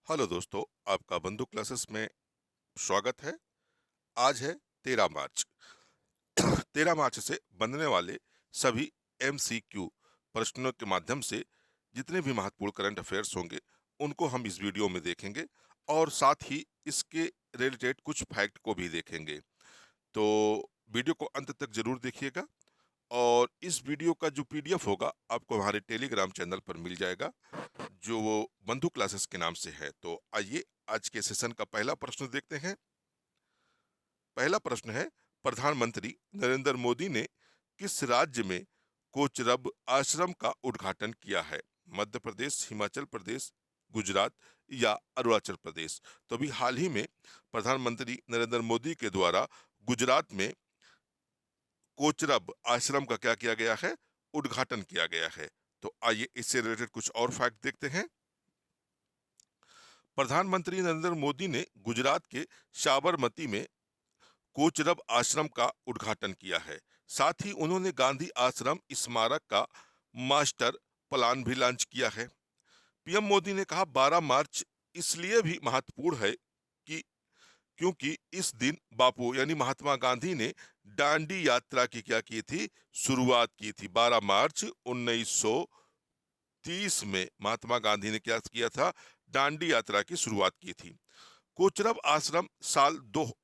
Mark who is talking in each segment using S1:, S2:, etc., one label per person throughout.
S1: Hello दोस्तों, आपका बंधु क्लासेस में स्वागत है। आज है 13 मार्च। 13 मार्च से बनने वाले सभी MCQ प्रश्नों के माध्यम से जितने भी महत्वपूर्ण करंट अफेयर्स होंगे उनको हम इस वीडियो में देखेंगे और साथ ही इसके रिलेटेड कुछ फैक्ट को भी देखेंगे। तो वीडियो को अंत तक जरूर देखिएगा और इस वीडियो का जो PDF होगा आपको हमारे टेलीग्राम चैनल पर मिल जाएगा, जो वो बंधु क्लासेस के नाम से है। तो आइए आज के सेशन का पहला प्रश्न देखते हैं। पहला प्रश्न है, प्रधानमंत्री नरेंद्र मोदी ने किस राज्य में कोचरब आश्रम का उद्घाटन किया है? मध्य प्रदेश, हिमाचल प्रदेश, गुजरात या अरुणाचल प्रदेश? तो अभी हाल ही में प्रधानमंत्री नरेंद्र मोदी के द्वारा गुजरात में कोचरब आश्रम का क्या किया गया है? उद्घाटन किया गया है। तो आइए इससे रिलेटेड कुछ और फैक्ट देखते हैं। प्रधानमंत्री नरेंद्र मोदी ने गुजरात के साबरमती में कोचरब आश्रम का उद्घाटन किया है। साथ ही उन्होंने गांधी आश्रम स्मारक का मास्टर प्लान भी लॉन्च किया है। पीएम मोदी ने कहा 12 मार्च इसलिए भी महत्वपूर्ण है कि क्योंकि इस दिन बापू यानी महात्मा गांधी ने दांडी यात्रा की क्या की थी? शुरुआत की थी। 12 मार्च 1930 में महात्मा गांधी ने क्या किया था? दांडी यात्रा की शुरुआत की थी। कोचरब आश्रम साल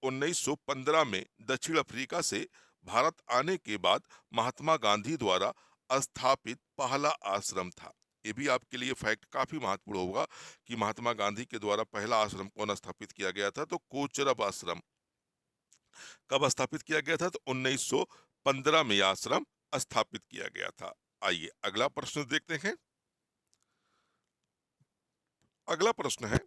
S1: 1915 में दक्षिण अफ्रीका से भारत आने के बाद महात्मा गांधी द्वारा स्थापित पहला आश्रम था। ये भी आपके लिए फैक्ट काफी महत्वपूर्ण होगा कि महात्मा गांधी के द्वारा पहला आश्रम कौन स्थापित किया गया था? तो कोचरब आश्रम कब स्थापित किया गया था? तो 1915 में यह आश्रम स्थापित किया गया था। आइए अगला प्रश्न देखते हैं। अगला प्रश्न है,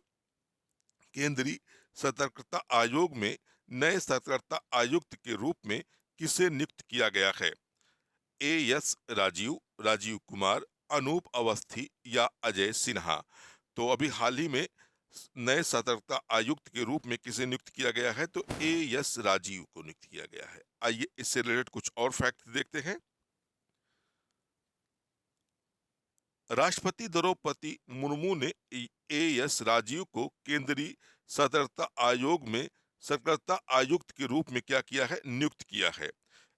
S1: केंद्रीय सतर्कता आयोग में नए सतर्कता आयुक्त के रूप में किसे नियुक्त किया गया है? एएस राजीव, राजीव कुमार, अनूप अवस्थी या अजय सिन्हा? तो अभी हाल ही में नए सतर्कता आयुक्त के रूप में किसे नियुक्त किया गया है? तो एएस राजीव को नियुक्त किया गया है। आइए इससे रिलेटेड कुछ और फैक्ट देखते हैं। राष्ट्रपति द्रौपदी मुर्मू ने एएस राजीव को केंद्रीय सतर्कता आयोग में सतर्कता आयुक्त के रूप में क्या किया है? नियुक्त किया है।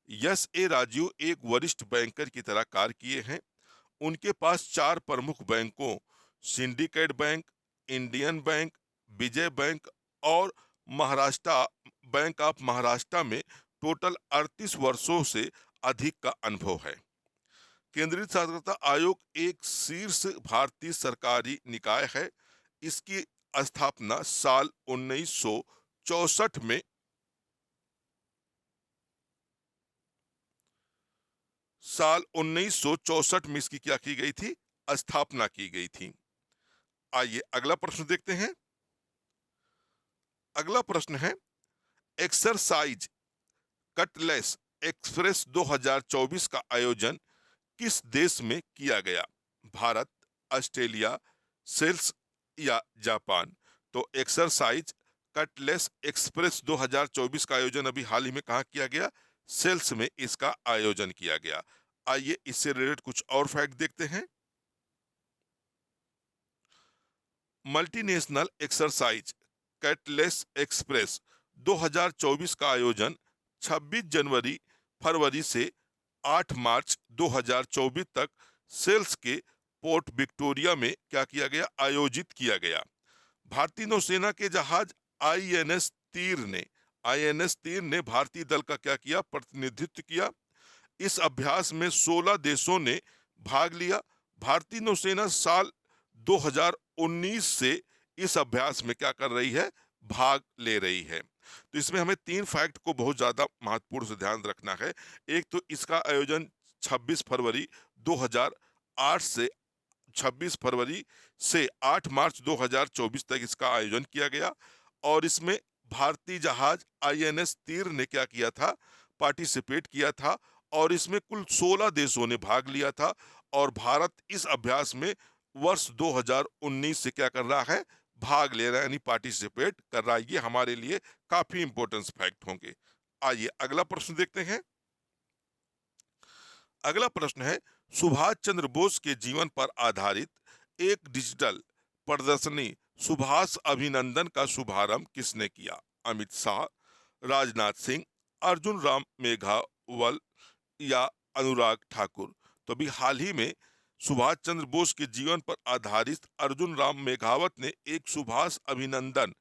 S1: यस ए राजीव एक वरिष्ठ बैंकर की तरह कार्य किए हैं। उनके पास 4 प्रमुख बैंकों सिंडिकेट बैंक, इंडियन बैंक, विजय बैंक और महाराष्ट्र बैंक ऑफ महाराष्ट्र में टोटल 38 वर्षों से अधिक का अनुभव है। केंद्रीय साक्षरता आयोग एक शीर्ष भारतीय सरकारी निकाय है। इसकी स्थापना साल 1964 में इसकी क्या की गई थी? स्थापना की गई थी। आइए अगला प्रश्न देखते हैं। अगला प्रश्न है, एक्सरसाइज कटलेस एक्सप्रेस 2024 का आयोजन किस देश में किया गया? भारत, ऑस्ट्रेलिया, सेल्स या जापान? तो एक्सरसाइज कटलेस एक्सप्रेस 2024 का आयोजन अभी हाल ही में कहा किया गया? सेल्स में इसका आयोजन किया गया। आइए इससे रिलेटेड कुछ और फैक्ट देखते हैं। मल्टीनेशनल एक्सरसाइज कैटलेस एक्सप्रेस 2024 का आयोजन 26 जनवरी फरवरी से 8 मार्च 2024 तक सेल्स के पोर्ट विक्टोरिया में क्या किया गया? आयोजित किया गया। भारतीय नौसेना के जहाज आईएनएस तीर ने भारतीय दल का क्या किया? प्रतिनिधित्व किया। इस अभ्यास में 16 देशों ने भाग लिया। भारतीय नौसेना साल 2019 से इस अभ्यास में क्या कर रही है? भाग ले रही है। तो इसमें हमें 3 फैक्ट को बहुत ज्यादा महत्वपूर्ण से ध्यान रखना है। एक तो इसका आयोजन 26 फरवरी 2008 से 26 फरवरी से 8 मार्च 2024 तक इसका आयोजन किया गया और इसमें भारतीय जहाज आईएनएस तीर ने क्या किया था? पार्टिसिपेट किया था और इसमें कुल 16 देशों ने भाग लिया था और भारत इस अभ्यास में वर्ष 2019 से क्या कर रहा है? भाग ले रहा है, यानी पार्टिसिपेट कर रहा है। ये हमारे लिए काफी इंपॉर्टेंट फैक्ट होंगे। आइए अगला प्रश्न देखते हैं। अगला प्रश्न है, सुभाष चंद्र बोस के जीवन पर आधारित एक डिजिटल प्रदर्शनी सुभाष अभिनंदन का शुभारंभ किसने किया? अमित शाह, राजनाथ सिंह, अर्जुन राम मेघवाल या अनुराग ठाकुर? तो अभी हाल ही में सुभाष चंद्र बोस के जीवन पर आधारित अर्जुन राम मेघावत ने एक सुभाष अभिनंदन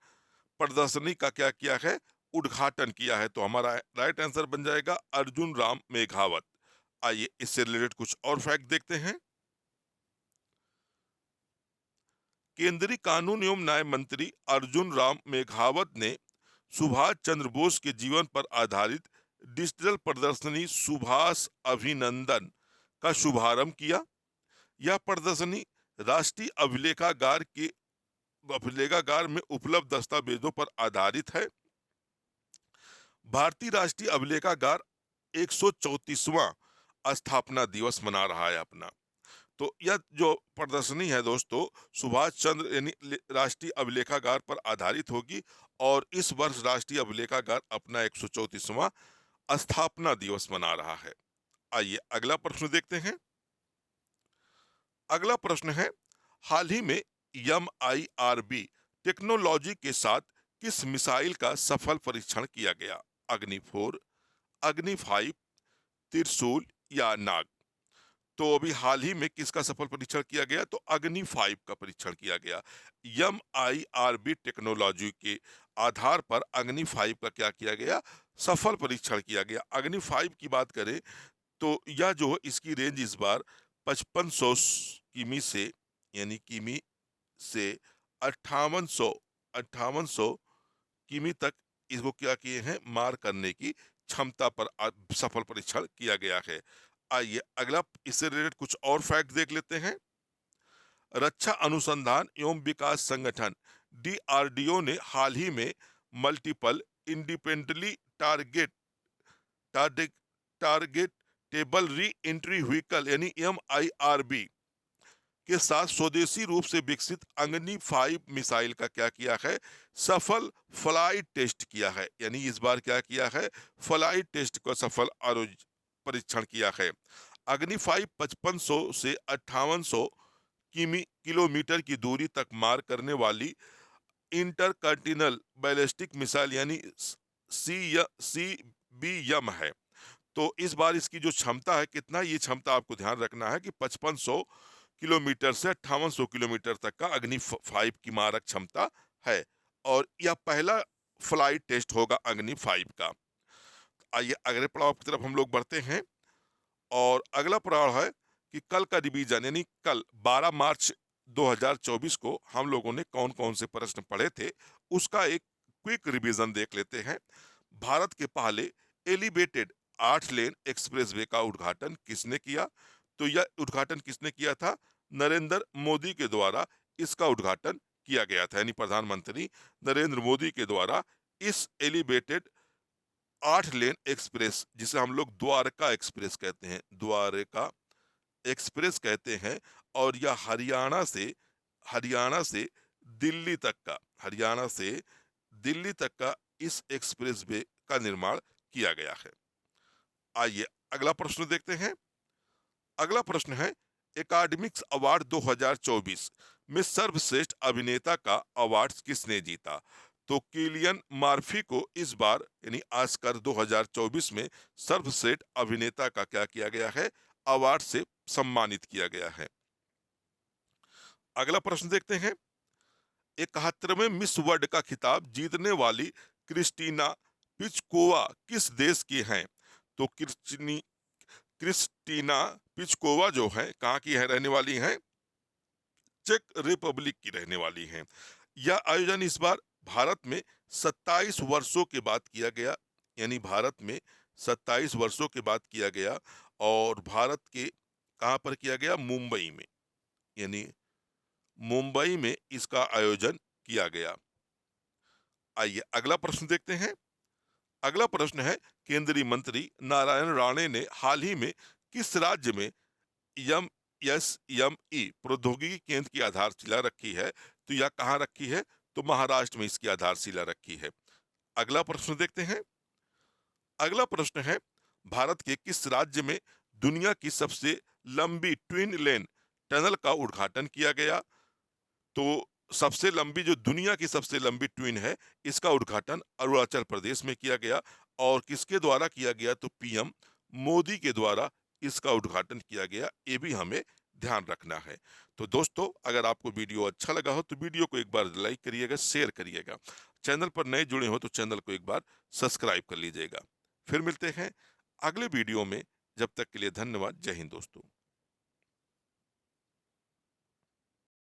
S1: प्रदर्शनी का क्या किया है? उद्घाटन किया है। तो हमारा राइट आंसर बन जाएगा अर्जुन राम मेघावत। आइए इससे रिलेटेड कुछ और फैक्ट देखते हैं। केंद्रीय कानून एवं न्याय मंत्री अर्जुन राम मेघावत ने सुभाष चंद्र बोस के जीवन पर आधारित डिजिटल प्रदर्शनी सुभाष अभिनंदन का शुभारंभ किया। यह प्रदर्शनी राष्ट्रीय अभिलेखागार में उपलब्ध दस्तावेजों पर आधारित है। भारतीय राष्ट्रीय अभिलेखागार 134वां स्थापना दिवस मना रहा है अपना। तो यह जो प्रदर्शनी है दोस्तों, सुभाष चंद्र यानी राष्ट्रीय अभिलेखागार पर आधारित होगी और इस वर्ष राष्ट्रीय अभिलेखागार अपना 134वां स्थापना दिवस मना रहा है। आइए अगला प्रश्न देखते हैं। अगला प्रश्न है, हाल ही में MIRV टेक्नोलॉजी के साथ किस मिसाइल का सफल परीक्षण किया गया? अग्नि 4, अग्नि 5, त्रिशूल या नाग? तो अभी हाल ही में किसका सफल परीक्षण किया गया? तो अग्नि 5 का परीक्षण किया गया। MIRV टेक्नोलॉजी के आधार पर अग्नि 5 का क्या किया गया? सफल परीक्षण किया गया। अग्नि 5 की बात करें तो यह जो इसकी रेंज इस बार 5500 किमी से यानी किमी से 5800 किमी तक इसको क्या किए हैं? मार करने की क्षमता पर सफल परीक्षण किया गया है। आइए अगला इससे रिलेटेड कुछ और फैक्ट देख लेते हैं। रक्षा अनुसंधान एवं विकास संगठन DRDO ने हाल ही में multiple independently targetable re entry vehicle यानी MIRV के साथ स्वदेशी रूप से विकसित अग्नि 5 मिसाइल का क्या किया है? सफल फ्लाइट टेस्ट किया है। यानी इस बार क्या किया है? फ्लाइट टेस्ट का सफल परीक्षण किया है। अग्नि 5 5500 से 5800 किलोमीटर की दूरी तक मार करने वाली इंटरकंटिनेंटल बैलिस्टिक मिसाइल यानी CBM है। तो इस बार इसकी जो क्षमता है कितना, ये क्षमता आपको ध्यान रखना है कि 5500 किलोमीटर से 5800 किलोमीटर तक का अग्नि 5 की मारक क्षमता है और यह पहला फ्लाइट टेस्ट होगा अग्नि 5 का। आइए अगले पड़ाव की तरफ हम लोग बढ़ते हैं और अगला पड़ाव है कि कल का रिवीजन यानी कल 12 मार्च 2024 को हम लोगों ने कौन कौन से प्रश्न पढ़े थे उसका एक क्विक रिवीजन देख लेते हैं। भारत के पहले एलिवेटेड 8 लेन एक्सप्रेसवे का उद्घाटन किसने किया? तो यह उद्घाटन किसने किया था? नरेंद्र मोदी के द्वारा इसका उद्घाटन किया गया था। यानी प्रधानमंत्री नरेंद्र मोदी के द्वारा इस एलिवेटेड 8 लेन एक्सप्रेस, जिसे हम लोग द्वारका एक्सप्रेस कहते हैं, द्वारका एक्सप्रेस कहते हैं, और यह हरियाणा से दिल्ली तक का इस एक्सप्रेसवे का निर्माण किया गया है। आइए अगला प्रश्न देखते हैं। अगला प्रश्न है, एकेडमिक्स अवार्ड 2024 में सर्वश्रेष्ठ अभिनेता का अवार्ड किसने जीता? तो किलियन मर्फी को इस बार यानी ऑस्कर 2024 में सर्वश्रेष्ठ अभिनेता का क्या किया गया है? अवार्ड से सम्मानित किया गया है। अगला प्रश्न देखते हैं। 71वें मिस वर्ल्ड का खिताब जीतने वाली क्रिस्टीना पिचकोवा किस देश की हैं? तो क्रिस्टीना पिचकोवा जो है कहाँ की है? रहने वाली हैं चेक रिपब्लिक की रहने वाली हैं। यह आयोजन इस बार भारत में 27 वर्षों के बाद किया गया, यानी भारत में 27 वर्षों के बाद किया गया और भारत के कहाँ पर किया गया? मुंबई में, यानी मुंबई में इसका आयोजन किया गया। आइए अगला प्रश्न देखते हैं। अगला प्रश्न है, केंद्रीय मंत्री नारायण राणे ने हाल ही में किस राज्य में MSME प्रौद्योगिकी केंद्र की आधारशिला रखी है? तो यह कहाँ रखी है? तो महाराष्ट्र में इसकी आधारशिला रखी है। अगला प्रश्न देखते हैं। अगला प्रश्न है, भारत के किस राज्य में दुनिया की सबसे लंबी ट्विन लेन टनल का उद्घाटन किया गया? तो सबसे लंबी जो दुनिया की सबसे लंबी ट्विन है, इसका उद्घाटन अरुणाचल प्रदेश में किया गया। और किसके द्वारा किया गया? तो पीएम मोदी के द्वारा इसका उद्घाटन किया गया। ये भी हमें ध्यान रखना है। तो दोस्तों, अगर आपको वीडियो अच्छा लगा हो तो वीडियो को एक बार लाइक करिएगा, शेयर करिएगा। चैनल पर नए जुड़े हो तो चैनल को एक बार सब्सक्राइब कर लीजिएगा। फिर मिलते हैं अगले वीडियो में। जब तक के लिए धन्यवाद। जय हिंद दोस्तों।